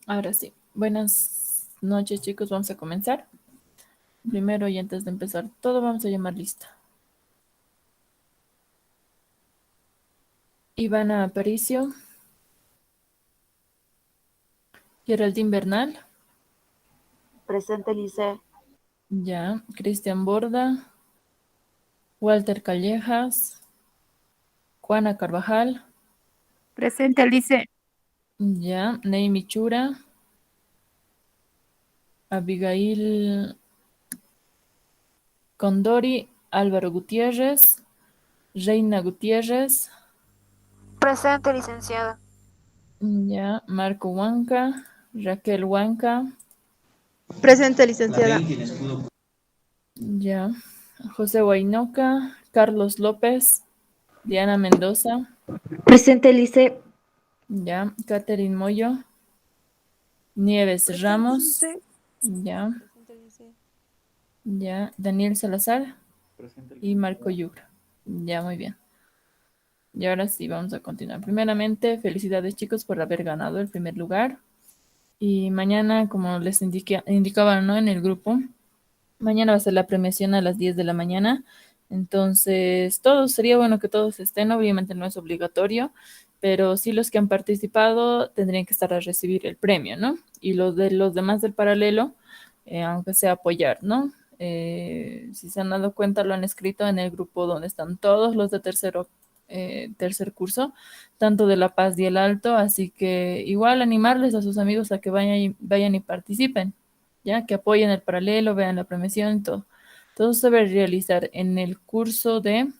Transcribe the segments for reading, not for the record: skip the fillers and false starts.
Ahora sí. Buenas noches, chicos. Vamos a comenzar. Primero y antes de empezar todo, vamos a llamar lista. Ivana Aparicio, Geraldine Bernal, Presente, Lice. ya. Cristian Borda, Walter Callejas, Juana Carvajal, Presente, Alice. ya. Neimi Chura, Abigail Condori, Álvaro Gutiérrez, Reina Gutiérrez, Presente, licenciada. ya. Marco Huanca, Raquel Huanca, Presente, licenciada. ya. José Huaynoca, Carlos López, Diana Mendoza, Presente, Lice. ya. Catherine Moyo, Nieves Presente, Ramos, Lice. ya. Ya. Daniel Salazar y Marco Yubra. Ya, muy bien. Y ahora sí, vamos a continuar. Primeramente, felicidades chicos por haber ganado el primer lugar. Y mañana, como les indicaban, ¿no? En el grupo, mañana va a ser la premiación a las 10 de la mañana. Entonces, todos, sería bueno que todos estén, obviamente no es obligatorio, pero sí los que han participado tendrían que estar a recibir el premio, ¿no? Y los de los demás del paralelo, aunque sea apoyar, ¿no? Si se han dado cuenta, lo han escrito en el grupo donde están todos los de tercer curso, tanto de La Paz y el Alto, así que igual animarles a sus amigos a que vayan y participen, ya que apoyen el paralelo, vean la premiación y todo. Todo se debe realizar en el curso de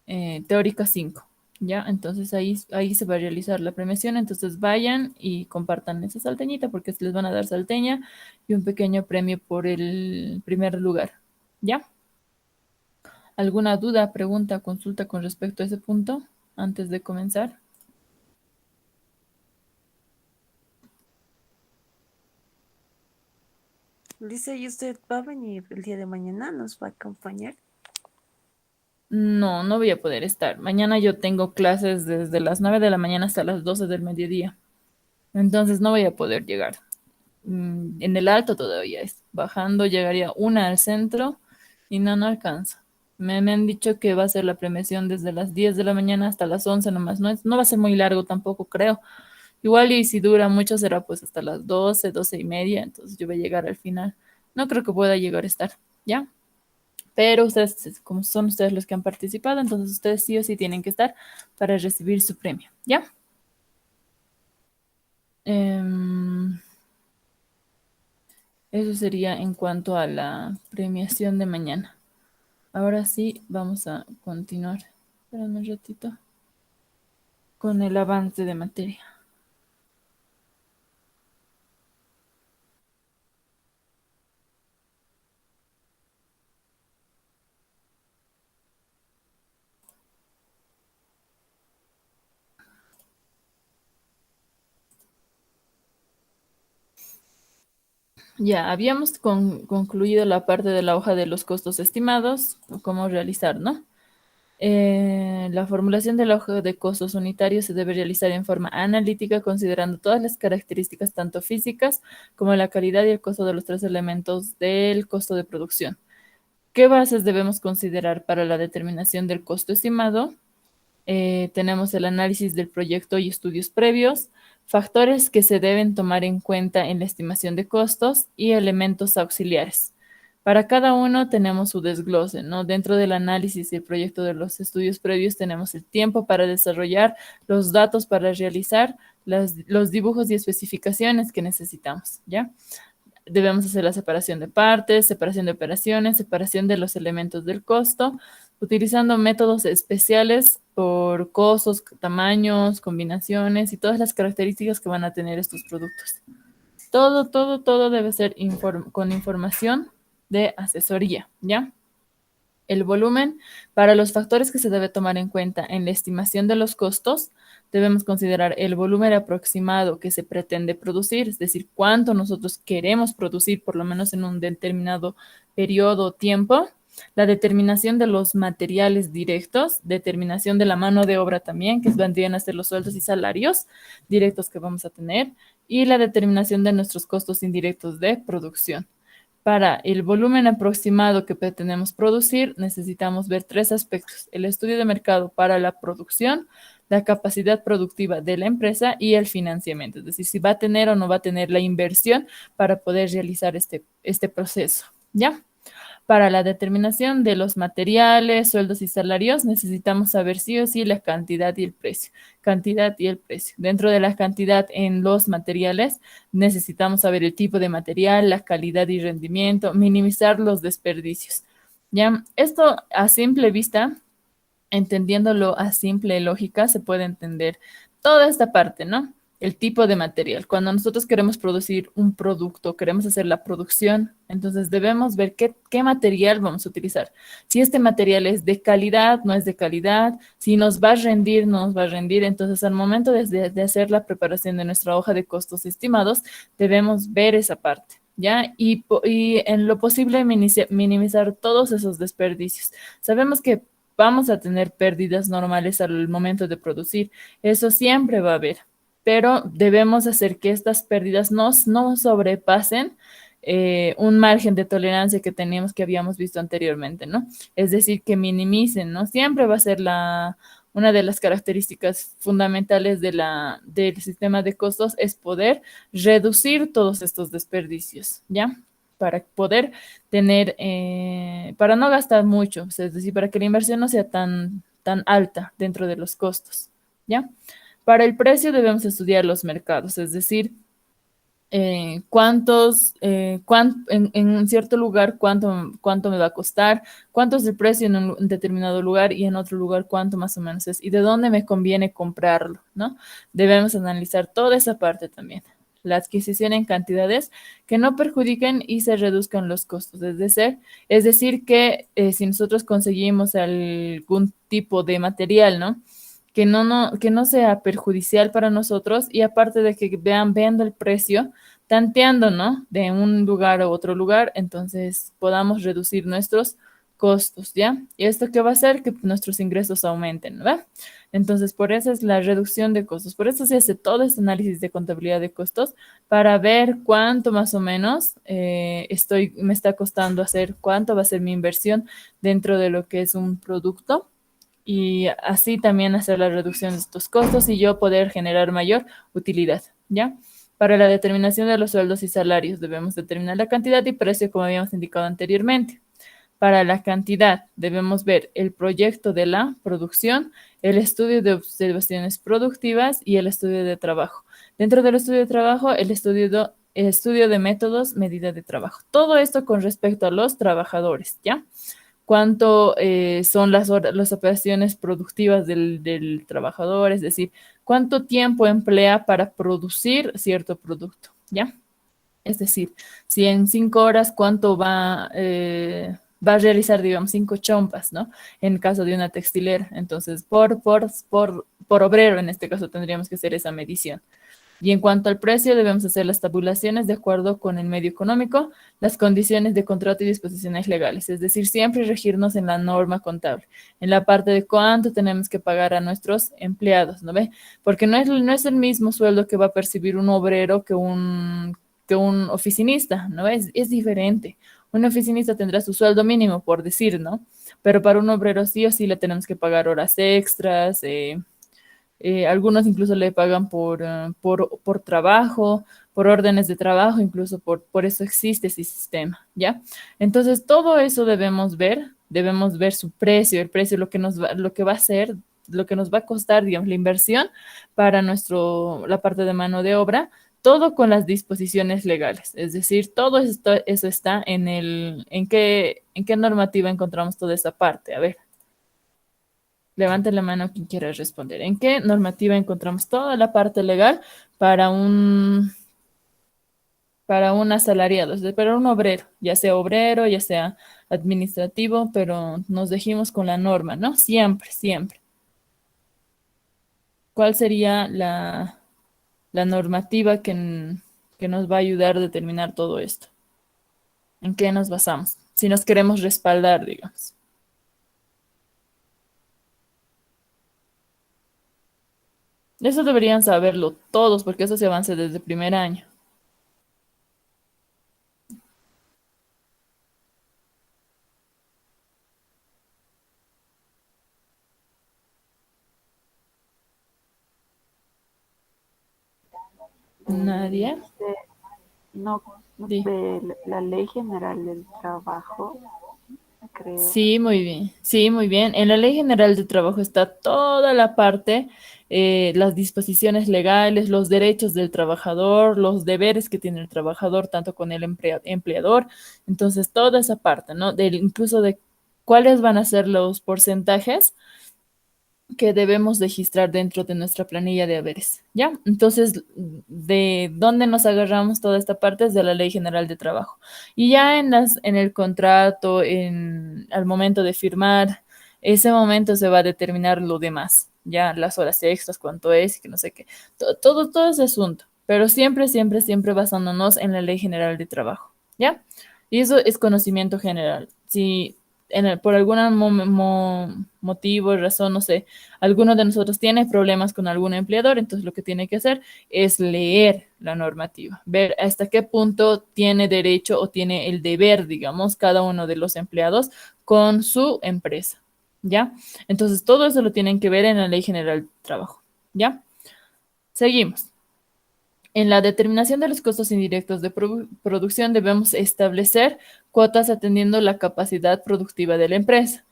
Teórica 5, ¿ya? Entonces ahí se va a realizar la premiación, entonces vayan y compartan esa salteñita porque les van a dar salteña y un pequeño premio por el primer lugar, ¿ya? ¿Alguna duda, pregunta, consulta con respecto a ese punto antes de comenzar? Lice, ¿y usted va a venir el día de mañana? ¿Nos va a acompañar? No, no voy a poder estar. Mañana yo tengo clases desde las 9 de la mañana hasta las 12 del mediodía. Entonces no voy a poder llegar. En el alto todavía es. Bajando llegaría una al centro y no alcanza. Me han dicho que va a ser la premiación desde las 10 de la mañana hasta las 11 nomás. No va a ser muy largo tampoco, creo. Igual y si dura mucho será pues hasta las 12, 12 y media. Entonces yo voy a llegar al final. No creo que pueda llegar a estar, ¿ya? Pero ustedes, como son ustedes los que han participado, entonces ustedes sí o sí tienen que estar para recibir su premio, ¿ya? Eso sería en cuanto a la premiación de mañana. Ahora sí, vamos a continuar. Espérame un ratito. Con el avance de materia. Ya, habíamos concluido la parte de la hoja de los costos estimados, o cómo realizar, ¿no? La formulación de la hoja de costos unitarios se debe realizar en forma analítica, considerando todas las características, tanto físicas como la calidad y el costo de los tres elementos del costo de producción. ¿Qué bases debemos considerar para la determinación del costo estimado? Tenemos el análisis del proyecto y estudios previos, factores que se deben tomar en cuenta en la estimación de costos y elementos auxiliares. Para cada uno tenemos su desglose, ¿no? Dentro del análisis y el proyecto de los estudios previos tenemos el tiempo para desarrollar los datos para realizar los dibujos y especificaciones que necesitamos, ¿ya? Debemos hacer la separación de partes, separación de operaciones, separación de los elementos del costo, utilizando métodos especiales por costos, tamaños, combinaciones y todas las características que van a tener estos productos. Todo debe ser con información de asesoría, ¿ya? El volumen, para los factores que se debe tomar en cuenta en la estimación de los costos, debemos considerar el volumen aproximado que se pretende producir, es decir, cuánto nosotros queremos producir, por lo menos en un determinado periodo o tiempo. La determinación de los materiales directos, determinación de la mano de obra también, que vendrían a ser los sueldos y salarios directos que vamos a tener, y la determinación de nuestros costos indirectos de producción. Para el volumen aproximado que pretendemos producir, necesitamos ver tres aspectos: el estudio de mercado para la producción, la capacidad productiva de la empresa y el financiamiento, es decir, si va a tener o no va a tener la inversión para poder realizar este proceso, ¿ya? Para la determinación de los materiales, sueldos y salarios, necesitamos saber sí o sí la cantidad y el precio. Cantidad y el precio. Dentro de la cantidad en los materiales, necesitamos saber el tipo de material, la calidad y rendimiento, minimizar los desperdicios. ¿Ya? Esto a simple vista, entendiéndolo a simple lógica, se puede entender toda esta parte, ¿no? El tipo de material. Cuando nosotros queremos producir un producto, queremos hacer la producción, entonces debemos ver qué material vamos a utilizar. Si este material es de calidad, no es de calidad, si nos va a rendir, no nos va a rendir. Entonces, al momento de hacer la preparación de nuestra hoja de costos estimados, debemos ver esa parte, ¿ya? Y en lo posible minimizar todos esos desperdicios. Sabemos que vamos a tener pérdidas normales al momento de producir. Eso siempre va a haber, pero debemos hacer que estas pérdidas no sobrepasen un margen de tolerancia que teníamos, que habíamos visto anteriormente, ¿no? Es decir, que minimicen, ¿no? Siempre va a ser una de las características fundamentales del sistema de costos, es poder reducir todos estos desperdicios, ¿ya? Para poder tener, para no gastar mucho, o sea, es decir, para que la inversión no sea tan alta dentro de los costos, ¿ya? Para el precio debemos estudiar los mercados, es decir, en cierto lugar cuánto me va a costar, cuánto es el precio en un determinado lugar y en otro lugar cuánto más o menos es, y de dónde me conviene comprarlo, ¿no? Debemos analizar toda esa parte también. La adquisición en cantidades que no perjudiquen y se reduzcan los costos. Es decir, que si nosotros conseguimos algún tipo de material, ¿no? Que no sea perjudicial para nosotros, y aparte de que vean el precio, tanteando, ¿no? De un lugar a otro lugar, entonces podamos reducir nuestros costos, ¿ya? ¿Y esto qué va a hacer? Que nuestros ingresos aumenten, ¿verdad? Entonces, por eso es la reducción de costos. Por eso se hace todo este análisis de contabilidad de costos, para ver cuánto más o menos me está costando hacer, cuánto va a ser mi inversión dentro de lo que es un producto, y así también hacer la reducción de estos costos y yo poder generar mayor utilidad, ¿ya? Para la determinación de los sueldos y salarios debemos determinar la cantidad y precio, como habíamos indicado anteriormente. Para la cantidad debemos ver el proyecto de la producción, el estudio de observaciones productivas y el estudio de trabajo. Dentro del estudio de trabajo, el estudio de métodos, medida de trabajo. Todo esto con respecto a los trabajadores, ¿ya? Cuánto son las operaciones productivas del trabajador, es decir, cuánto tiempo emplea para producir cierto producto, ¿ya? Es decir, si en 5 horas, cuánto va a realizar, digamos, 5 chompas, ¿no? En caso de una textilera. Entonces, por obrero, en este caso, tendríamos que hacer esa medición. Y en cuanto al precio, debemos hacer las tabulaciones de acuerdo con el medio económico, las condiciones de contrato y disposiciones legales, es decir, siempre regirnos en la norma contable, en la parte de cuánto tenemos que pagar a nuestros empleados, ¿no ve? Porque no es el mismo sueldo que va a percibir un obrero que un oficinista, ¿no? Es diferente. Un oficinista tendrá su sueldo mínimo, por decir, ¿no? Pero para un obrero sí o sí le tenemos que pagar horas extras, algunos incluso le pagan por trabajo, por órdenes de trabajo, incluso por eso existe ese sistema, ¿ya? Entonces, todo eso debemos ver su precio, el precio, lo que va a ser, lo que nos va a costar, digamos, la inversión para la parte de mano de obra, todo con las disposiciones legales, es decir, todo eso está ¿en qué normativa encontramos toda esa parte? A ver. Levante la mano quien quiera responder. ¿En qué normativa encontramos toda la parte legal para un asalariado, es decir, para un obrero, ya sea administrativo, pero nos dejimos con la norma, ¿no? Siempre, siempre. ¿Cuál sería la normativa que nos va a ayudar a determinar todo esto? ¿En qué nos basamos? si nos queremos respaldar, digamos. Eso deberían saberlo todos, porque eso se avanza desde primer año. Nadia. No, Sí. de la Ley General del Trabajo, creo. Sí, muy bien. Sí, muy bien. En la Ley General de Trabajo está toda la parte, las disposiciones legales, los derechos del trabajador, los deberes que tiene el trabajador, tanto con el empleador. Entonces, toda esa parte, ¿no? Incluso de cuáles van a ser los porcentajes que debemos registrar dentro de nuestra planilla de haberes, ¿ya? Entonces, ¿de dónde nos agarramos toda esta parte? Es de la Ley General de Trabajo. Y ya en el contrato, al momento de firmar, ese momento se va a determinar lo demás, ya las horas extras, cuánto es, y que no sé qué, todo ese asunto, pero siempre, siempre, siempre basándonos en la Ley General de Trabajo, ¿ya? Y eso es conocimiento general. Si por algún motivo, razón, no sé, alguno de nosotros tiene problemas con algún empleador, entonces lo que tiene que hacer es leer la normativa, ver hasta qué punto tiene derecho o tiene el deber, digamos, cada uno de los empleados con su empresa, ¿ya? Entonces todo eso lo tienen que ver en la Ley General de Trabajo, ¿ya? Seguimos. En la determinación de los costos indirectos de producción debemos establecer cuotas atendiendo la capacidad productiva de la empresa,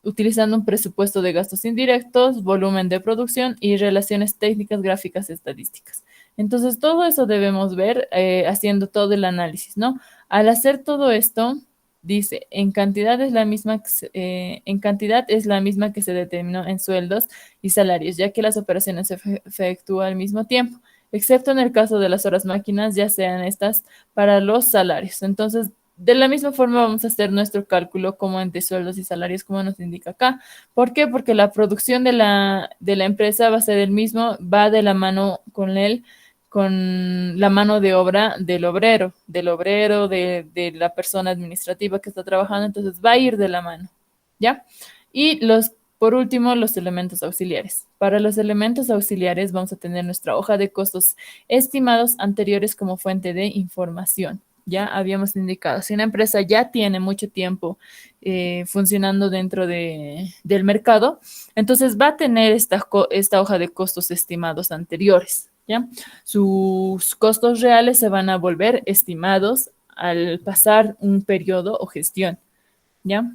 utilizando un presupuesto de gastos indirectos, volumen de producción y relaciones técnicas, gráficas, estadísticas. Entonces, todo eso debemos ver haciendo todo el análisis, ¿no? Al hacer todo esto, dice, en cantidad es la misma que se determinó en sueldos y salarios, ya que las operaciones se efectúan al mismo tiempo, excepto en el caso de las horas máquinas, ya sean estas para los salarios. Entonces, de la misma forma vamos a hacer nuestro cálculo como entre sueldos y salarios, como nos indica acá. ¿Por qué? Porque la producción de la empresa va a ser el mismo, va de la mano con la mano de obra del obrero, de la persona administrativa que está trabajando, entonces va a ir de la mano, ¿ya? Y por último, los elementos auxiliares. Para los elementos auxiliares vamos a tener nuestra hoja de costos estimados anteriores como fuente de información. Ya habíamos indicado, si una empresa ya tiene mucho tiempo funcionando dentro del mercado, entonces va a tener esta hoja de costos estimados anteriores, ¿ya? Sus costos reales se van a volver estimados al pasar un periodo o gestión, ¿ya?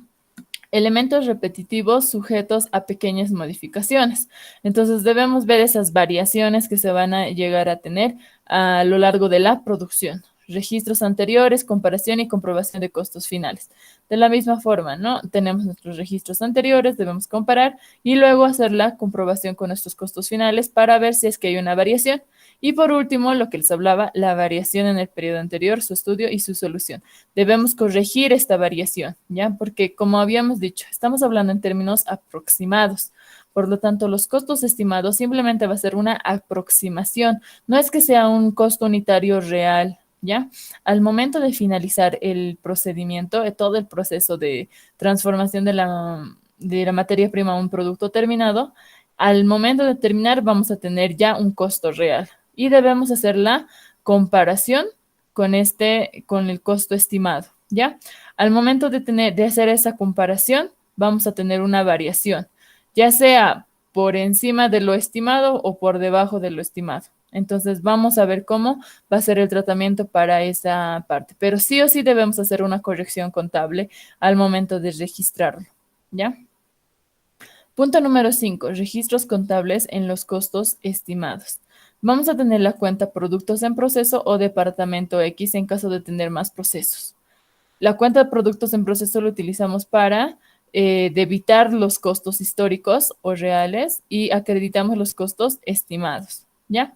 Elementos repetitivos sujetos a pequeñas modificaciones. Entonces debemos ver esas variaciones que se van a llegar a tener a lo largo de la producción. Registros anteriores, comparación y comprobación de costos finales. De la misma forma, ¿no? Tenemos nuestros registros anteriores, debemos comparar y luego hacer la comprobación con nuestros costos finales para ver si es que hay una variación. Y por último, lo que les hablaba, la variación en el periodo anterior, su estudio y su solución. Debemos corregir esta variación, ¿ya? Porque como habíamos dicho, estamos hablando en términos aproximados. Por lo tanto, los costos estimados simplemente va a ser una aproximación. No es que sea un costo unitario real, ¿ya? Al momento de finalizar el procedimiento, todo el proceso de transformación de la materia prima a un producto terminado, al momento de terminar vamos a tener ya un costo real y debemos hacer la comparación con el costo estimado, ¿ya? Al momento de hacer esa comparación, vamos a tener una variación, ya sea por encima de lo estimado o por debajo de lo estimado. Entonces, vamos a ver cómo va a ser el tratamiento para esa parte. Pero sí o sí debemos hacer una corrección contable al momento de registrarlo, ¿ya? Punto número 5, registros contables en los costos estimados. Vamos a tener la cuenta productos en proceso o departamento X en caso de tener más procesos. La cuenta de productos en proceso lo utilizamos para debitar los costos históricos o reales y acreditamos los costos estimados, ¿ya?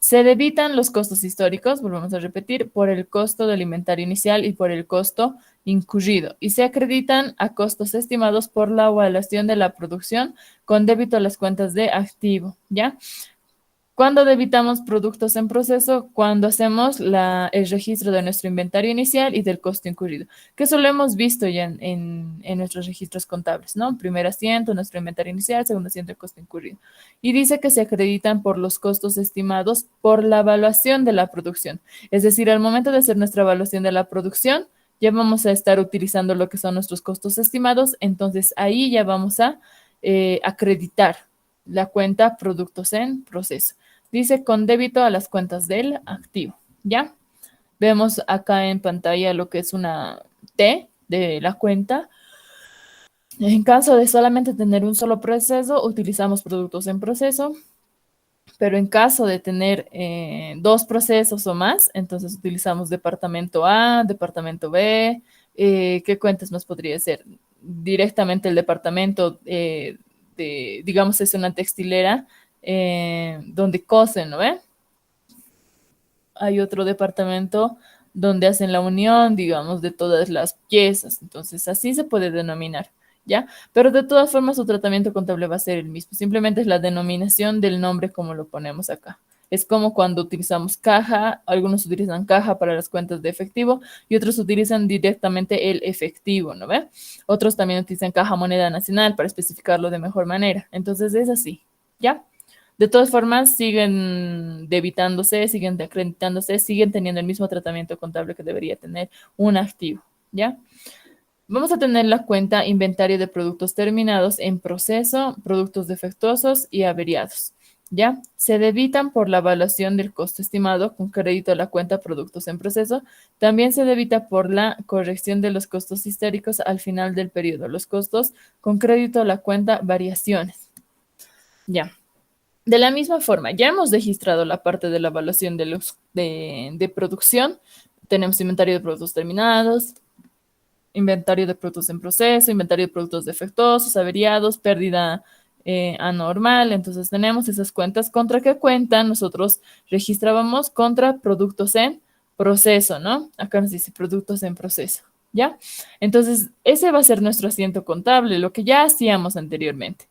Se debitan los costos históricos, volvemos a repetir, por el costo del inventario inicial y por el costo incurrido y se acreditan a costos estimados por la evaluación de la producción con débito a las cuentas de activo, ¿ya? ¿Cuándo debitamos productos en proceso? Cuando hacemos el registro de nuestro inventario inicial y del costo incurrido, que eso lo hemos visto ya en nuestros registros contables, ¿no? Primer asiento, nuestro inventario inicial, segundo asiento, el costo incurrido. Y dice que se acreditan por los costos estimados por la evaluación de la producción. Es decir, al momento de hacer nuestra evaluación de la producción, ya vamos a estar utilizando lo que son nuestros costos estimados, entonces ahí ya vamos a acreditar la cuenta productos en proceso. Dice con débito a las cuentas del activo, ¿ya? Vemos acá en pantalla lo que es una T de la cuenta. En caso de solamente tener un solo proceso, utilizamos productos en proceso, pero en caso de tener dos procesos o más, entonces utilizamos departamento A, departamento B. ¿Qué cuentas más podría ser? Directamente el departamento digamos, es una textilera donde cosen, ¿no ve? Hay otro departamento donde hacen la unión, digamos, de todas las piezas. Entonces, así se puede denominar, ¿ya? Pero de todas formas, su tratamiento contable va a ser el mismo. Simplemente es la denominación del nombre como lo ponemos acá. Es como cuando utilizamos caja, algunos utilizan caja para las cuentas de efectivo y otros utilizan directamente el efectivo, ¿no ve? Otros también utilizan caja moneda nacional para especificarlo de mejor manera. Entonces, es así, ¿ya? De todas formas, siguen debitándose, siguen acreditándose, siguen teniendo el mismo tratamiento contable que debería tener un activo, ¿ya? Vamos a tener la cuenta inventario de productos terminados en proceso, productos defectuosos y averiados, ¿ya? Se debitan por la evaluación del costo estimado con crédito a la cuenta productos en proceso. También se debita por la corrección de los costos históricos al final del periodo. Los costos con crédito a la cuenta variaciones, ¿ya? De la misma forma, ya hemos registrado la parte de la evaluación de producción. Tenemos inventario de productos terminados, inventario de productos en proceso, inventario de productos defectuosos, averiados, pérdida anormal. Entonces tenemos esas cuentas. ¿Contra qué cuenta nosotros registrábamos? Contra productos en proceso, ¿no? Acá nos dice productos en proceso, ¿ya? Entonces, ese va a ser nuestro asiento contable, lo que ya hacíamos anteriormente.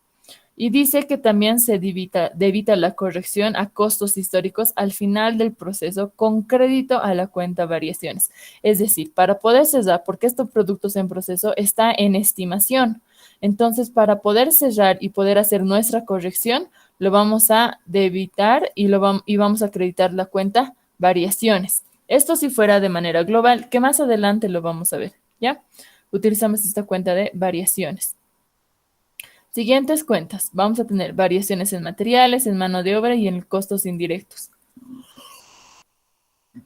Y dice que también se debita la corrección a costos históricos al final del proceso con crédito a la cuenta variaciones. Es decir, para poder cerrar, porque estos productos en proceso está en estimación. Entonces, para poder cerrar y poder hacer nuestra corrección, lo vamos a debitar y vamos a acreditar la cuenta variaciones. Esto si fuera de manera global, que más adelante lo vamos a ver, ¿ya? Utilizamos esta cuenta de variaciones. Siguientes cuentas. Vamos a tener variaciones en materiales, en mano de obra y en costos indirectos.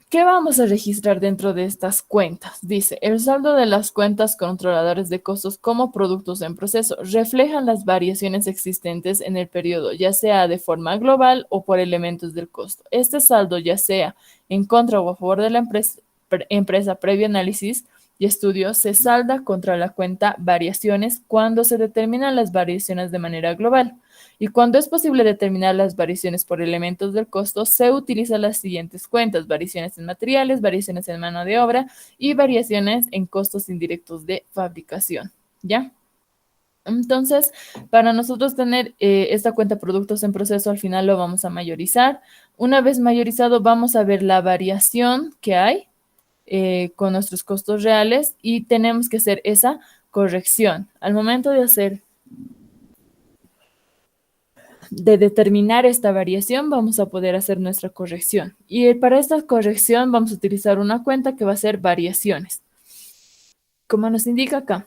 ¿Qué vamos a registrar dentro de estas cuentas? Dice, el saldo de las cuentas controladores de costos como productos en proceso reflejan las variaciones existentes en el periodo, ya sea de forma global o por elementos del costo. Este saldo, ya sea en contra o a favor de la empresa previo análisis y estudio, se salda contra la cuenta variaciones cuando se determinan las variaciones de manera global. Y cuando es posible determinar las variaciones por elementos del costo, se utilizan las siguientes cuentas: variaciones en materiales, variaciones en mano de obra y variaciones en costos indirectos de fabricación, ¿ya? Entonces, para nosotros tener esta cuenta productos en proceso, al final lo vamos a mayorizar. Una vez mayorizado, vamos a ver la variación que hay con nuestros costos reales y tenemos que hacer esa corrección. Al momento de determinar esta variación, vamos a poder hacer nuestra corrección. Y para esta corrección vamos a utilizar una cuenta que va a ser variaciones. Como nos indica acá,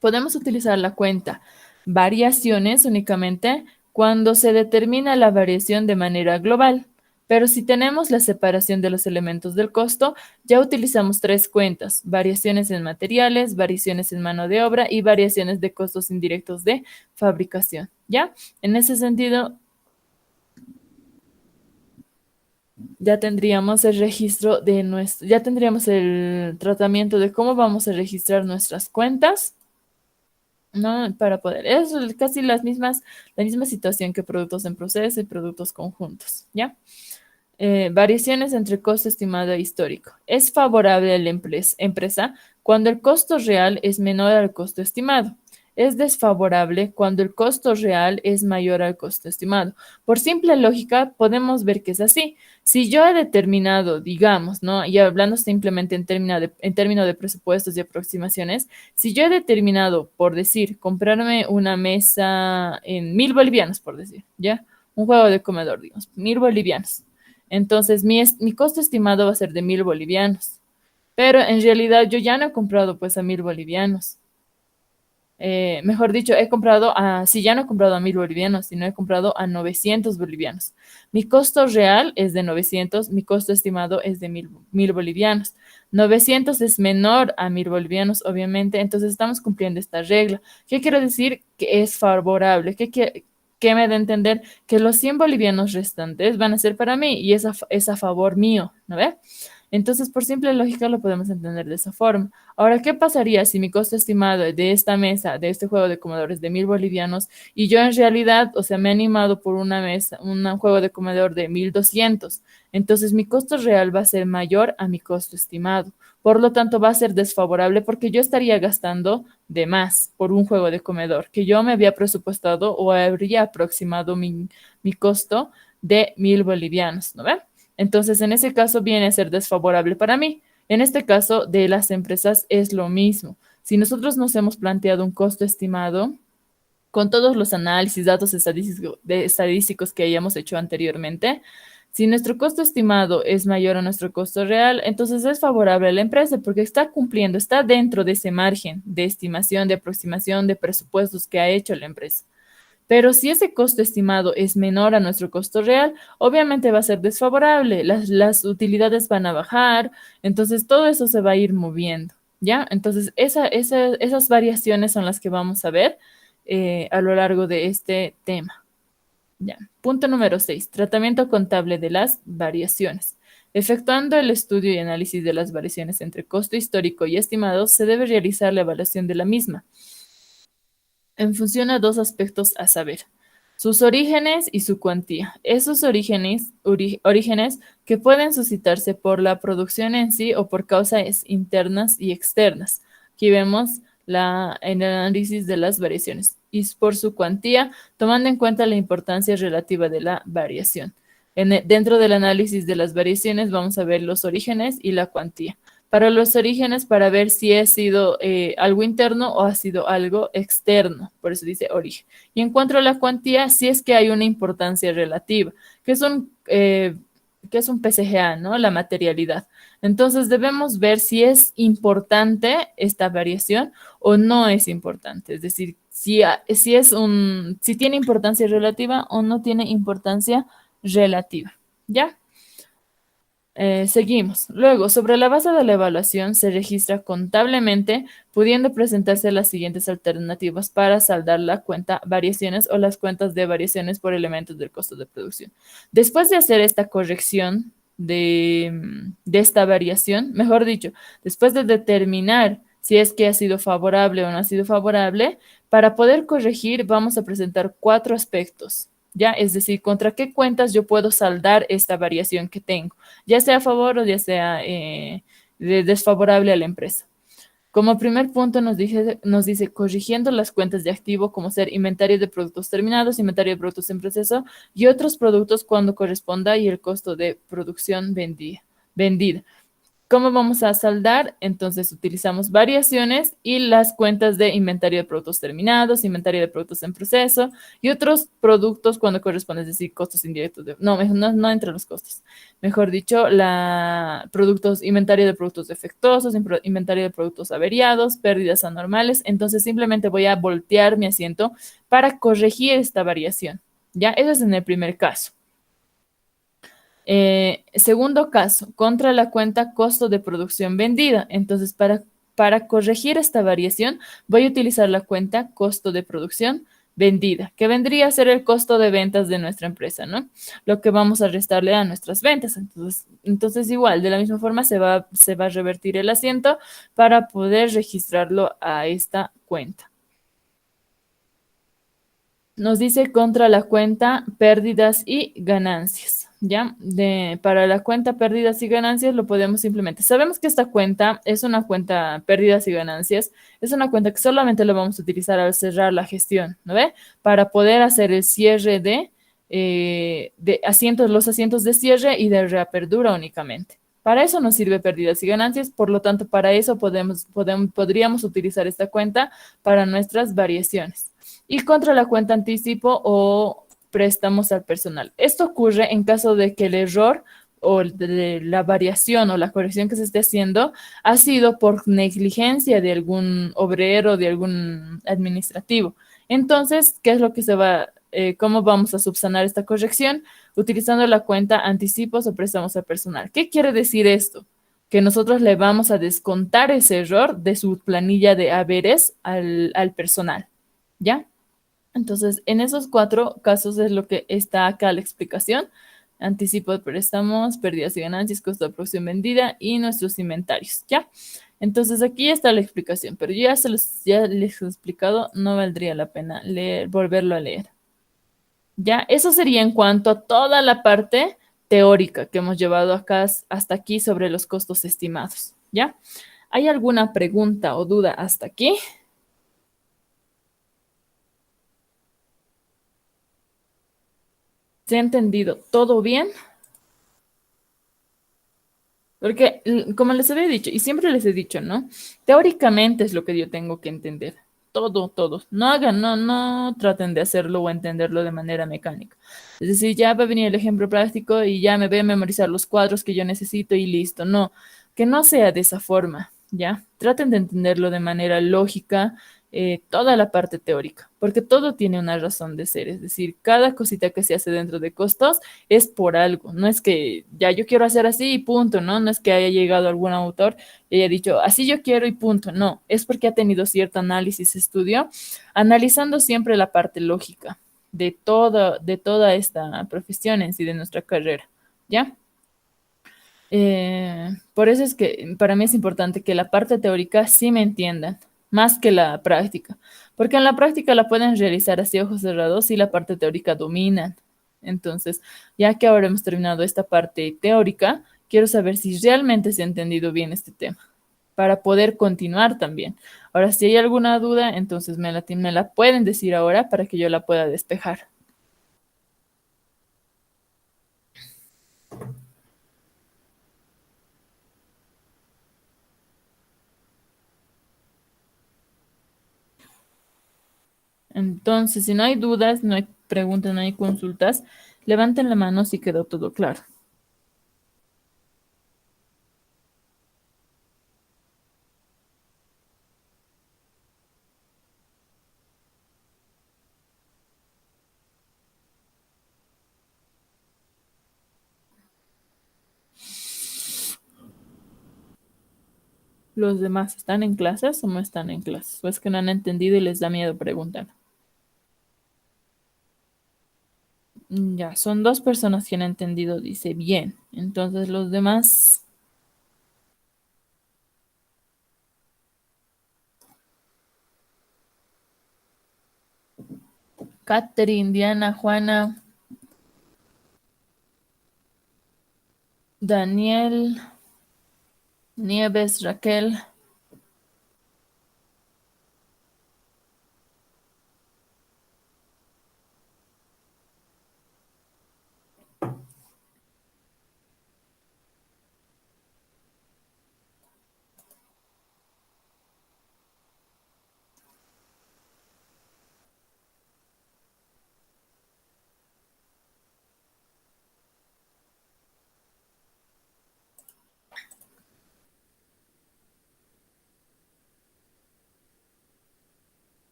podemos utilizar la cuenta variaciones únicamente cuando se determina la variación de manera global. Pero si tenemos la separación de los elementos del costo, ya utilizamos tres cuentas: variaciones en materiales, variaciones en mano de obra y variaciones de costos indirectos de fabricación, ¿ya? En ese sentido, ya tendríamos el registro de ya tendríamos el tratamiento de cómo vamos a registrar nuestras cuentas, ¿no? Para poder, es casi la misma situación que productos en proceso y productos conjuntos, ¿ya? Variaciones entre costo estimado e histórico. Es favorable a la empresa cuando el costo real es menor al costo estimado. es desfavorable cuando el costo real es mayor al costo estimado. Por simple lógica, podemos ver que es así. Si yo he determinado, digamos, ¿no? Y hablando simplemente en términos de presupuestos y aproximaciones, si yo he determinado, por decir, comprarme una mesa en 1.000 bolivianos, por decir, ¿ya? Un juego de comedor, digamos, 1.000 bolivianos. Entonces, mi costo estimado va a ser de 1.000 bolivianos. Pero en realidad yo ya no he comprado pues a 1.000 bolivianos. Mejor dicho, si ya no he comprado a 1.000 bolivianos, sino he comprado a 900 bolivianos. Mi costo real es de 900, mi costo estimado es de 1.000 bolivianos. 900 es menor a 1.000 bolivianos, obviamente, entonces estamos cumpliendo esta regla. ¿Qué quiero decir? Que es favorable. ¿Qué me da a entender? Que los 100 bolivianos restantes van a ser para mí y es a favor mío, ¿no ve? Entonces, por simple lógica, lo podemos entender de esa forma. Ahora, ¿qué pasaría si mi costo estimado de esta mesa, de este juego de comedor es de 1.000 bolivianos y yo en realidad, o sea, me he animado por una mesa, un juego de comedor de 1.200? Entonces, mi costo real va a ser mayor a mi costo estimado. Por lo tanto, va a ser desfavorable porque yo estaría gastando de más por un juego de comedor que yo me había presupuestado o habría aproximado mi costo de 1.000 bolivianos, ¿no ve? Entonces, en ese caso viene a ser desfavorable para mí. En este caso, de las empresas es lo mismo. Si nosotros nos hemos planteado un costo estimado, con todos los análisis, datos estadísticos que hayamos hecho anteriormente, si nuestro costo estimado es mayor a nuestro costo real, entonces es favorable a la empresa porque está cumpliendo, está dentro de ese margen de estimación, de aproximación de presupuestos que ha hecho la empresa. Pero si ese costo estimado es menor a nuestro costo real, obviamente va a ser desfavorable. Las utilidades van a bajar, entonces todo eso se va a ir moviendo, ¿ya? Entonces esas variaciones son las que vamos a ver a lo largo de este tema. Ya. Punto número 6. Tratamiento contable de las variaciones. Efectuando el estudio y análisis de las variaciones entre costo histórico y estimado, se debe realizar la evaluación de la misma en función a dos aspectos a saber, sus orígenes y su cuantía. Esos orígenes que pueden suscitarse por la producción en sí o por causas internas y externas. Aquí vemos en el análisis de las variaciones. Y por su cuantía, tomando en cuenta la importancia relativa de la variación. Dentro del análisis de las variaciones vamos a ver los orígenes y la cuantía. Para los orígenes, para ver si ha sido algo interno o ha sido algo externo, por eso dice origen. Y en cuanto a la cuantía, si es que hay una importancia relativa, que es un PCGA, ¿no? La materialidad. Entonces debemos ver si es importante esta variación o no es importante, es decir, si tiene importancia relativa o no tiene importancia relativa, ¿ya? Seguimos. Luego, sobre la base de la evaluación, se registra contablemente, pudiendo presentarse las siguientes alternativas para saldar la cuenta variaciones o las cuentas de variaciones por elementos del costo de producción. Después de hacer esta corrección de esta variación, mejor dicho, después de determinar si es que ha sido favorable o no ha sido favorable, para poder corregir vamos a presentar 4 aspectos. ¿Ya? Es decir, ¿contra qué cuentas yo puedo saldar esta variación que tengo? Ya sea a favor o ya sea desfavorable a la empresa. Como primer punto nos dice corrigiendo las cuentas de activo como ser inventario de productos terminados, inventario de productos en proceso y otros productos cuando corresponda y el costo de producción vendida. ¿Cómo vamos a saldar? Entonces utilizamos variaciones y las cuentas de inventario de productos terminados, inventario de productos en proceso y otros productos cuando corresponde, es decir, costos indirectos. No entre los costos. Mejor dicho, inventario de productos defectuosos, inventario de productos averiados, pérdidas anormales. Entonces simplemente voy a voltear mi asiento para corregir esta variación. ¿Ya? Eso es en el primer caso. Segundo caso, contra la cuenta costo de producción vendida. Entonces, para corregir esta variación, voy a utilizar la cuenta costo de producción vendida, que vendría a ser el costo de ventas de nuestra empresa, ¿no? Lo que vamos a restarle a nuestras ventas. Entonces igual, de la misma forma, se va a revertir el asiento para poder registrarlo a esta cuenta. Nos dice contra la cuenta pérdidas y ganancias. ¿ya? Para la cuenta pérdidas y ganancias lo podemos simplemente. Sabemos que esta cuenta es una cuenta pérdidas y ganancias, es una cuenta que solamente la vamos a utilizar al cerrar la gestión, ¿no ve? Para poder hacer el cierre de asientos, los asientos de cierre y de reapertura únicamente. Para eso nos sirve pérdidas y ganancias, por lo tanto, para eso podríamos utilizar esta cuenta para nuestras variaciones. Y contra la cuenta anticipo o préstamos al personal. Esto ocurre en caso de que el error o de la variación o la corrección que se esté haciendo ha sido por negligencia de algún obrero, de algún administrativo. Entonces, ¿qué es lo que cómo vamos a subsanar esta corrección? Utilizando la cuenta anticipos o préstamos al personal. ¿Qué quiere decir esto? Que nosotros le vamos a descontar ese error de su planilla de haberes al personal, ¿ya? Entonces, en esos 4 casos es lo que está acá la explicación. Anticipo de préstamos, pérdidas y ganancias, costo de producción vendida y nuestros inventarios, ¿ya? Entonces, aquí está la explicación, pero ya les he explicado, no valdría la pena volverlo a leer. ¿Ya? Eso sería en cuanto a toda la parte teórica que hemos llevado acá hasta aquí sobre los costos estimados, ¿ya? ¿Hay alguna pregunta o duda hasta aquí? ¿Se ha entendido todo bien? Porque, como les había dicho, y siempre les he dicho, ¿no? Teóricamente es lo que yo tengo que entender. Todo, todo. No traten de hacerlo o entenderlo de manera mecánica. Es decir, ya va a venir el ejemplo práctico y ya me voy a memorizar los cuadros que yo necesito y listo. No, que no sea de esa forma, ¿ya? Traten de entenderlo de manera lógica, toda la parte teórica, porque todo tiene una razón de ser. Es decir, cada cosita que se hace dentro de costos es por algo. No es que ya yo quiero hacer así y punto, ¿no? No es que haya llegado algún autor y haya dicho así yo quiero y punto. No, es porque ha tenido cierto análisis, estudio, analizando siempre la parte lógica de toda esta profesión en sí, de nuestra carrera, ¿ya? Por eso es que para mí es importante que la parte teórica sí me entiendan, más que la práctica, porque en la práctica la pueden realizar así ojos cerrados y la parte teórica dominan. Entonces, ya que ahora hemos terminado esta parte teórica, quiero saber si realmente se ha entendido bien este tema, para poder continuar también. Ahora, si hay alguna duda, entonces me la pueden decir ahora para que yo la pueda despejar. Entonces, si no hay dudas, no hay preguntas, no hay consultas, levanten la mano si quedó todo claro. ¿Los demás están en clases o no están en clases? ¿O es que no han entendido y les da miedo preguntar? Ya, son 2 personas que han entendido, dice bien. Entonces, los demás... Catherine, Diana, Juana, Daniel, Nieves, Raquel.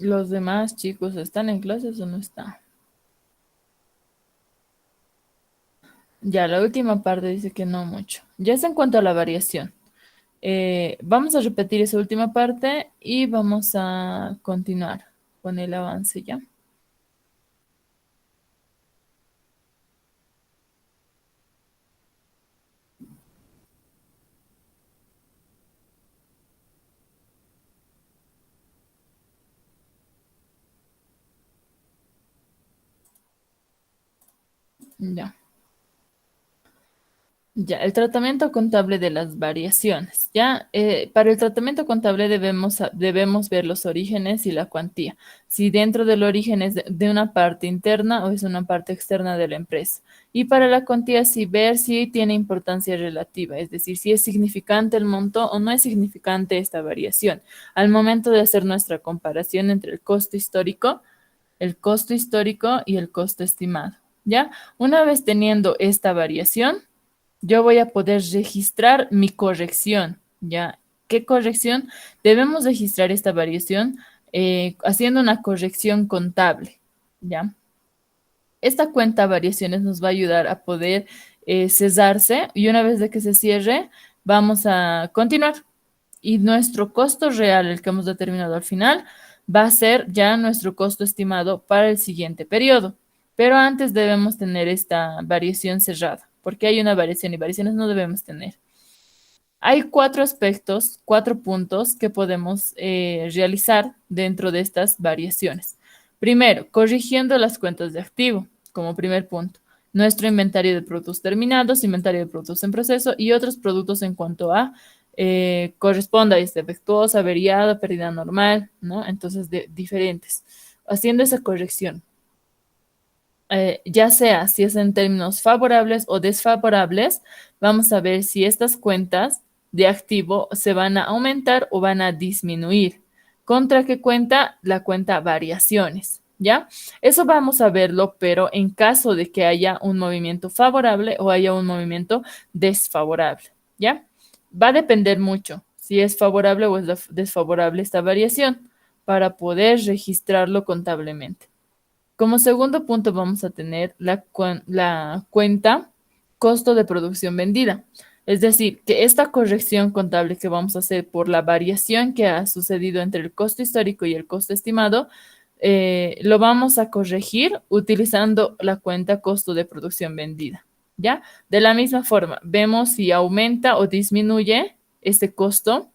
Los demás chicos, ¿están en clases o no están? Ya, la última parte dice que no mucho. Ya es en cuanto a la variación. Vamos a repetir esa última parte y vamos a continuar con el avance ya. Ya. Ya, el tratamiento contable de las variaciones. Ya, para el tratamiento contable debemos ver los orígenes y la cuantía. Si dentro del origen es de una parte interna o es una parte externa de la empresa. Y para la cuantía, sí ver si tiene importancia relativa, es decir, si es significante el monto o no es significante esta variación. Al momento de hacer nuestra comparación entre el costo histórico y el costo estimado. ¿Ya? Una vez teniendo esta variación, yo voy a poder registrar mi corrección, ¿ya? ¿Qué corrección? Debemos registrar esta variación haciendo una corrección contable, ¿ya? Esta cuenta variaciones nos va a ayudar a poder cesarse y una vez de que se cierre, vamos a continuar. Y nuestro costo real, el que hemos determinado al final, va a ser ya nuestro costo estimado para el siguiente periodo. Pero antes debemos tener esta variación cerrada, porque hay una variación y variaciones no debemos tener. Hay 4 aspectos, 4 puntos que podemos realizar dentro de estas variaciones. Primero, corrigiendo las cuentas de activo, como primer punto. Nuestro inventario de productos terminados, inventario de productos en proceso y otros productos en cuanto a corresponda, es defectuosa, averiada, pérdida normal, ¿no? Entonces, diferentes. Haciendo esa corrección, ya sea si es en términos favorables o desfavorables, vamos a ver si estas cuentas de activo se van a aumentar o van a disminuir. ¿Contra qué cuenta? La cuenta variaciones, ¿ya? Eso vamos a verlo, pero en caso de que haya un movimiento favorable o haya un movimiento desfavorable, ¿ya? Va a depender mucho si es favorable o es desfavorable esta variación para poder registrarlo contablemente. Como segundo punto vamos a tener la cuenta costo de producción vendida. Es decir, que esta corrección contable que vamos a hacer por la variación que ha sucedido entre el costo histórico y el costo estimado, lo vamos a corregir utilizando la cuenta costo de producción vendida. ¿Ya? De la misma forma, vemos si aumenta o disminuye este costo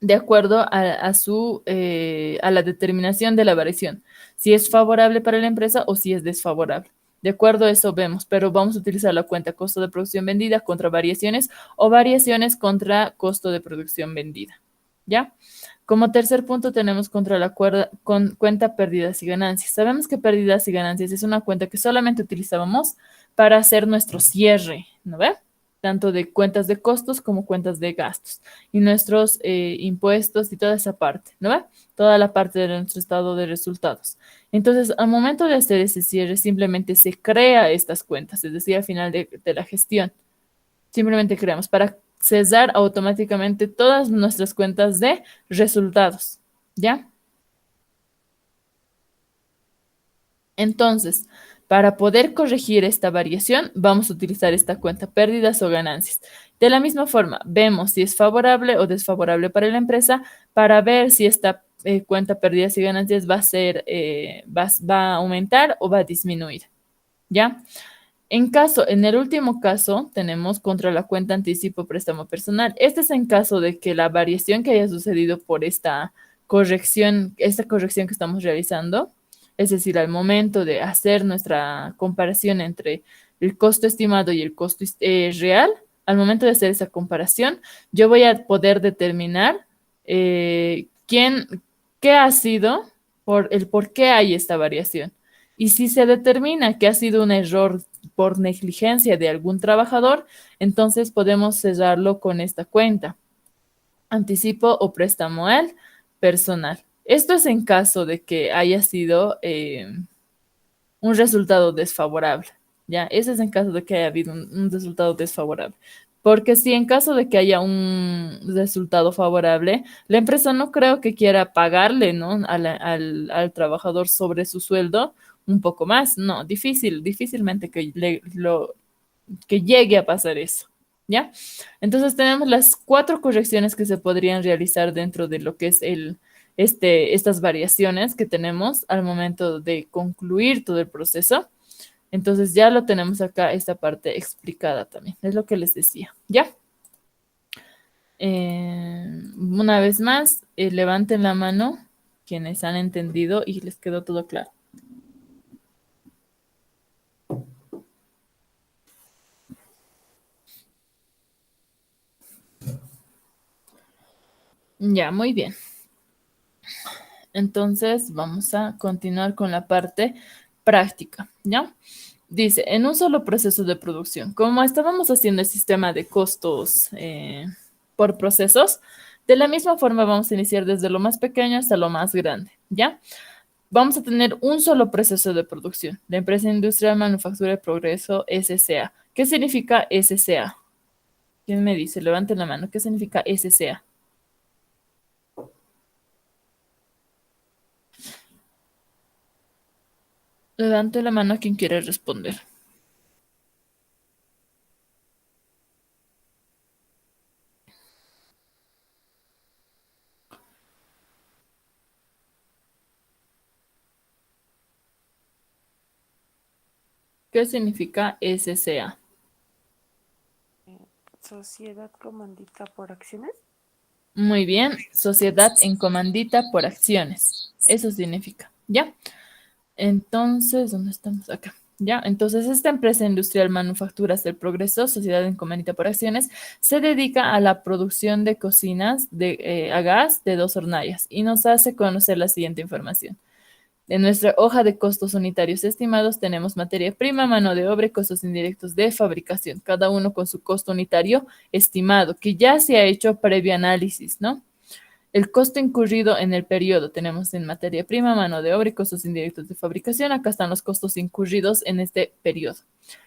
de acuerdo a la determinación de la variación, si es favorable para la empresa o si es desfavorable. De acuerdo a eso vemos, pero vamos a utilizar la cuenta costo de producción vendida contra variaciones o variaciones contra costo de producción vendida. ¿Ya? Como tercer punto tenemos contra la cuenta pérdidas y ganancias. Sabemos que pérdidas y ganancias es una cuenta que solamente utilizábamos para hacer nuestro cierre, ¿no ve? Tanto de cuentas de costos como cuentas de gastos y nuestros impuestos y toda esa parte, ¿no ve? Toda la parte de nuestro estado de resultados. Entonces, al momento de hacer ese cierre, simplemente se crea estas cuentas, es decir, al final de la gestión, simplemente creamos para cesar automáticamente todas nuestras cuentas de resultados, ¿ya? Entonces, para poder corregir esta variación, vamos a utilizar esta cuenta pérdidas o ganancias. De la misma forma, vemos si es favorable o desfavorable para la empresa para ver si esta cuenta pérdidas y ganancias va a aumentar o va a disminuir, ¿ya? En el último caso, tenemos contra la cuenta anticipo préstamo personal. Este es en caso de que la variación que haya sucedido por esta corrección que estamos realizando, es decir, al momento de hacer nuestra comparación entre el costo estimado y el costo real, al momento de hacer esa comparación, yo voy a poder determinar qué ha sido, por qué hay esta variación. Y si se determina que ha sido un error por negligencia de algún trabajador, entonces podemos cerrarlo con esta cuenta, anticipo o préstamo al personal. Esto es en caso de que haya sido un resultado desfavorable, ¿ya? Eso es en caso de que haya habido un resultado desfavorable. Porque si en caso de que haya un resultado favorable, la empresa no creo que quiera pagarle, ¿no? al trabajador sobre su sueldo un poco más. No, difícilmente que llegue a pasar eso, ¿ya? Entonces tenemos las 4 correcciones que se podrían realizar dentro de lo que es estas variaciones que tenemos al momento de concluir todo el proceso. Entonces ya lo tenemos acá, esta parte explicada también, es lo que les decía, ¿ya? Una vez más, levanten la mano quienes han entendido y les quedó todo claro. Ya, muy bien. Entonces vamos a continuar con la parte práctica, ¿ya? Dice, en un solo proceso de producción, como estábamos haciendo el sistema de costos por procesos, de la misma forma vamos a iniciar desde lo más pequeño hasta lo más grande, ¿ya? Vamos a tener un solo proceso de producción, la empresa industrial manufactura y progreso SCA. ¿Qué significa SCA? ¿Quién me dice? Levanten la mano. ¿Qué significa SCA? Levante la mano a quien quiere responder. ¿Qué significa SCA? Sociedad comandita por acciones. Muy bien, sociedad en comandita por acciones. Eso significa, ¿ya? Entonces, ¿dónde estamos? Acá. ¿Ya? Entonces, esta empresa industrial Manufacturas del Progreso, sociedad en comandita por acciones, se dedica a la producción de cocinas a gas de 2 hornallas y nos hace conocer la siguiente información. En nuestra hoja de costos unitarios estimados tenemos materia prima, mano de obra y costos indirectos de fabricación, cada uno con su costo unitario estimado, que ya se ha hecho previo análisis, ¿no? El costo incurrido en el periodo tenemos en materia prima, mano de obra y costos indirectos de fabricación. Acá están los costos incurridos en este periodo.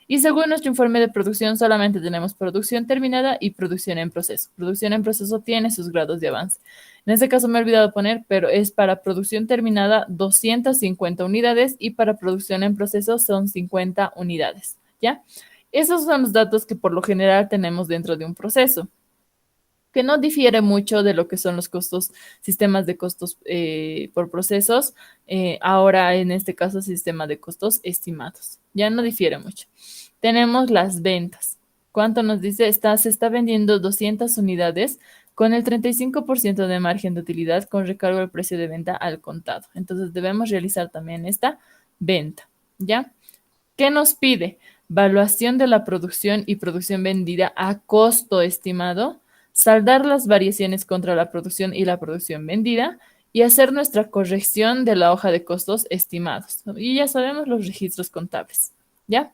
Y según nuestro informe de producción, solamente tenemos producción terminada y producción en proceso. Producción en proceso tiene sus grados de avance. En este caso me he olvidado poner, pero es para producción terminada 250 unidades y para producción en proceso son 50 unidades, ¿ya? Esos son los datos que por lo general tenemos dentro de un proceso, que no difiere mucho de lo que son los costos, sistemas de costos por procesos, ahora en este caso sistema de costos estimados. Ya no difiere mucho. Tenemos las ventas. ¿Cuánto nos dice? Se está vendiendo 200 unidades con el 35% de margen de utilidad con recargo al precio de venta al contado. Entonces debemos realizar también esta venta, ¿ya? ¿Qué nos pide? Valuación de la producción y producción vendida a costo estimado, saldar las variaciones contra la producción y la producción vendida y hacer nuestra corrección de la hoja de costos estimados. Y ya sabemos los registros contables, ¿ya?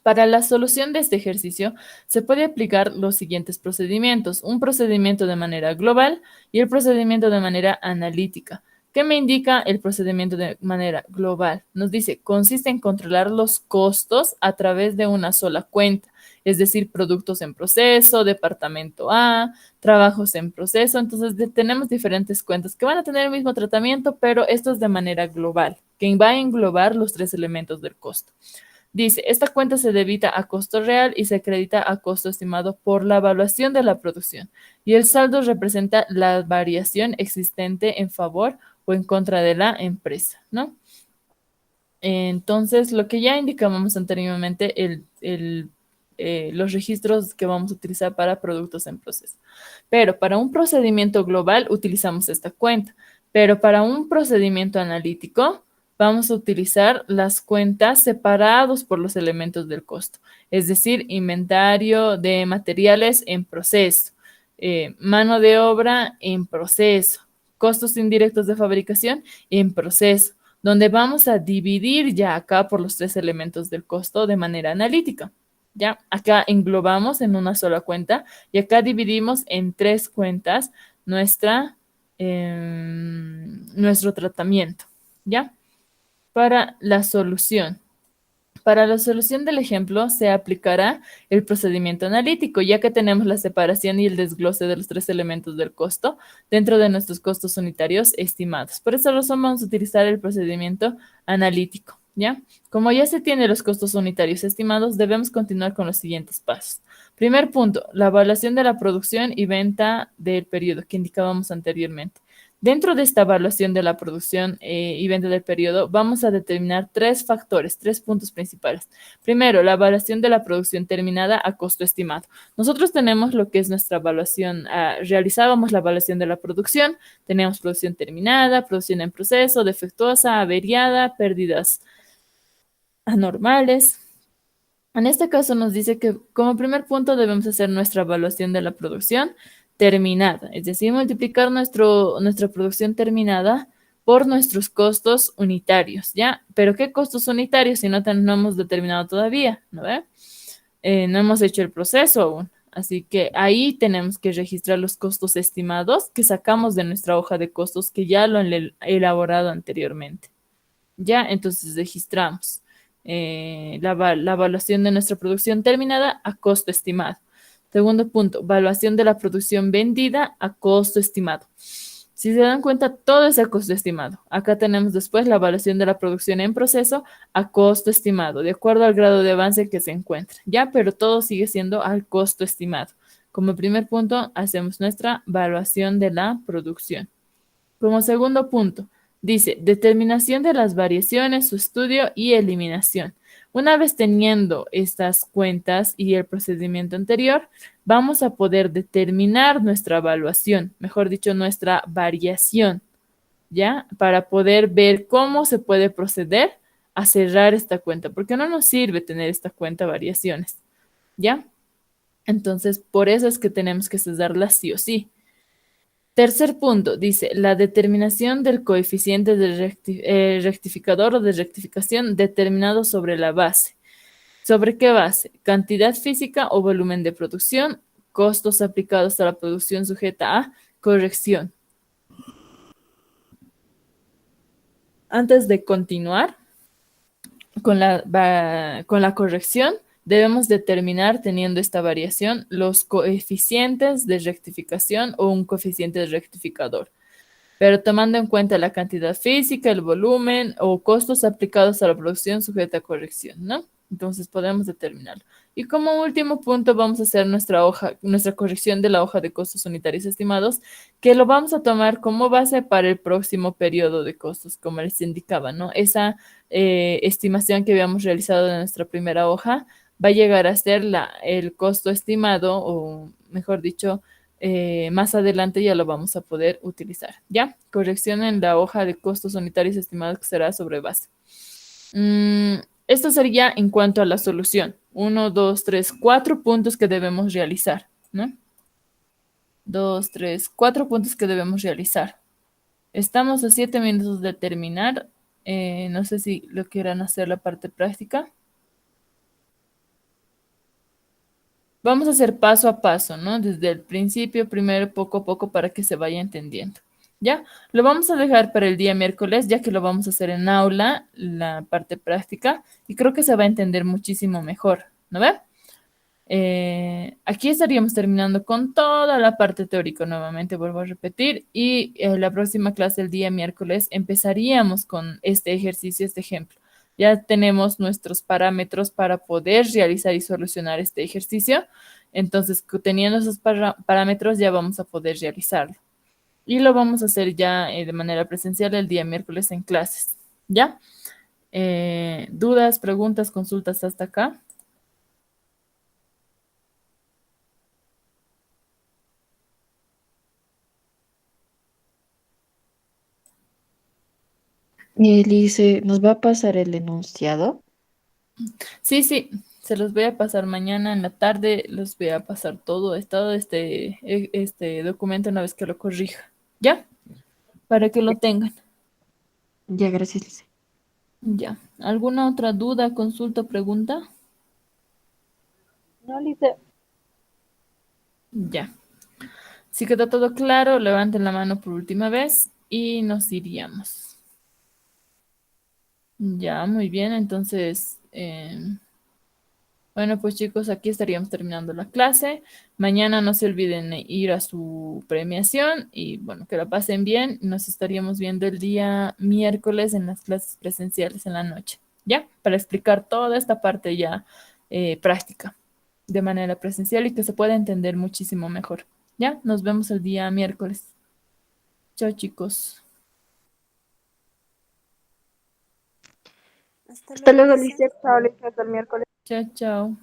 Para la solución de este ejercicio se puede aplicar los siguientes procedimientos: un procedimiento de manera global y el procedimiento de manera analítica. ¿Qué me indica el procedimiento de manera global? Nos dice, consiste en controlar los costos a través de una sola cuenta, es decir, productos en proceso, departamento A, trabajos en proceso. Entonces, tenemos diferentes cuentas que van a tener el mismo tratamiento, pero esto es de manera global, que va a englobar los 3 elementos del costo. Dice, esta cuenta se debita a costo real y se acredita a costo estimado por la evaluación de la producción. Y el saldo representa la variación existente en favor o en contra de la empresa, ¿no? Entonces, lo que ya indicábamos anteriormente, los registros que vamos a utilizar para productos en proceso. Pero para un procedimiento global utilizamos esta cuenta. Pero para un procedimiento analítico, vamos a utilizar las cuentas separados por los elementos del costo, es decir, inventario de materiales en proceso, mano de obra en proceso, costos indirectos de fabricación en proceso, donde vamos a dividir ya acá por los 3 elementos del costo de manera analítica. Ya, acá englobamos en una sola cuenta y acá dividimos en 3 cuentas nuestro tratamiento, ¿ya? Para la solución. Para la solución del ejemplo se aplicará el procedimiento analítico, ya que tenemos la separación y el desglose de los 3 elementos del costo dentro de nuestros costos unitarios estimados. Por esa razón vamos a utilizar el procedimiento analítico, ¿ya? Como ya se tienen los costos unitarios estimados, debemos continuar con los siguientes pasos. Primer punto, la evaluación de la producción y venta del periodo que indicábamos anteriormente. Dentro de esta evaluación de la producción y venta del periodo, vamos a determinar 3 factores, 3 puntos principales. Primero, la evaluación de la producción terminada a costo estimado. Nosotros tenemos lo que es nuestra evaluación, realizábamos la evaluación de la producción, tenemos producción terminada, producción en proceso, defectuosa, averiada, pérdidas anormales. En este caso nos dice que como primer punto debemos hacer nuestra evaluación de la producción terminada, es decir, multiplicar nuestra producción terminada por nuestros costos unitarios, ¿ya? Pero ¿qué costos unitarios si no hemos determinado todavía? ¿No ve? No hemos hecho el proceso aún. Así que ahí tenemos que registrar los costos estimados que sacamos de nuestra hoja de costos que ya lo han elaborado anteriormente. Ya, entonces registramos la evaluación de nuestra producción terminada a costo estimado. Segundo punto, evaluación de la producción vendida a costo estimado. Si se dan cuenta, todo es a costo estimado. Acá tenemos después la evaluación de la producción en proceso a costo estimado, de acuerdo al grado de avance que se encuentra. Ya, pero todo sigue siendo al costo estimado. Como primer punto, hacemos nuestra evaluación de la producción. Como segundo punto, dice determinación de las variaciones, su estudio y eliminación. Una vez teniendo estas cuentas y el procedimiento anterior, vamos a poder determinar nuestra evaluación, mejor dicho, nuestra variación, ¿ya? Para poder ver cómo se puede proceder a cerrar esta cuenta, porque no nos sirve tener esta cuenta variaciones, ¿ya? Entonces, por eso es que tenemos que cerrarla sí o sí. Tercer punto, dice, la determinación del coeficiente de rectificador o de rectificación determinado sobre la base. ¿Sobre qué base? Cantidad física o volumen de producción, costos aplicados a la producción sujeta a corrección. Antes de continuar con la corrección, debemos determinar, teniendo esta variación, los coeficientes de rectificación o un coeficiente de rectificador, pero tomando en cuenta la cantidad física, el volumen o costos aplicados a la producción sujeta a corrección, ¿no? Entonces podemos determinarlo. Y como último punto vamos a hacer nuestra corrección de la hoja de costos unitarios estimados, que lo vamos a tomar como base para el próximo periodo de costos, como les indicaba, ¿no? Esa estimación que habíamos realizado de nuestra primera hoja va a llegar a ser el costo estimado, o mejor dicho, más adelante ya lo vamos a poder utilizar, ¿ya? Corrección en la hoja de costos unitarios estimados que será sobre base. Esto sería en cuanto a la solución. 1, 2, 3, 4 puntos que debemos realizar, ¿no? 2, 3, 4 puntos que debemos realizar. Estamos a 7 minutos de terminar. No sé si lo quieran hacer la parte práctica. Vamos a hacer paso a paso, ¿no? Desde el principio, primero, poco a poco, para que se vaya entendiendo. ¿Ya? Lo vamos a dejar para el día miércoles, ya que lo vamos a hacer en aula, la parte práctica, y creo que se va a entender muchísimo mejor, ¿no ve? Aquí estaríamos terminando con toda la parte teórica, nuevamente vuelvo a repetir, y la próxima clase, el día miércoles, empezaríamos con este ejercicio, este ejemplo. Ya tenemos nuestros parámetros para poder realizar y solucionar este ejercicio. Entonces, teniendo esos parámetros, ya vamos a poder realizarlo. Y lo vamos a hacer ya de manera presencial el día miércoles en clases. ¿Ya? ¿Dudas, preguntas, consultas hasta acá? Elise, ¿nos va a pasar el enunciado? Sí, sí, se los voy a pasar mañana en la tarde, los voy a pasar todo este documento una vez que lo corrija, ¿ya? Para que lo tengan, Ya, gracias, Elise. ya. ¿Alguna otra duda, consulta, pregunta? No, Lice. Ya. Si quedó todo claro, levanten la mano por última vez y nos iríamos. Ya, muy bien, entonces... bueno, pues chicos, aquí estaríamos terminando la clase. Mañana no se olviden de ir a su premiación y bueno, que la pasen bien. Nos estaríamos viendo el día miércoles en las clases presenciales en la noche, ¿ya? Para explicar toda esta parte ya práctica de manera presencial y que se pueda entender muchísimo mejor, ¿ya? Nos vemos el día miércoles. Chao, chicos. Hasta Hasta luego, luego, Alicia. Alicia. Chao, Alicia. Hasta el miércoles. Chao, chao.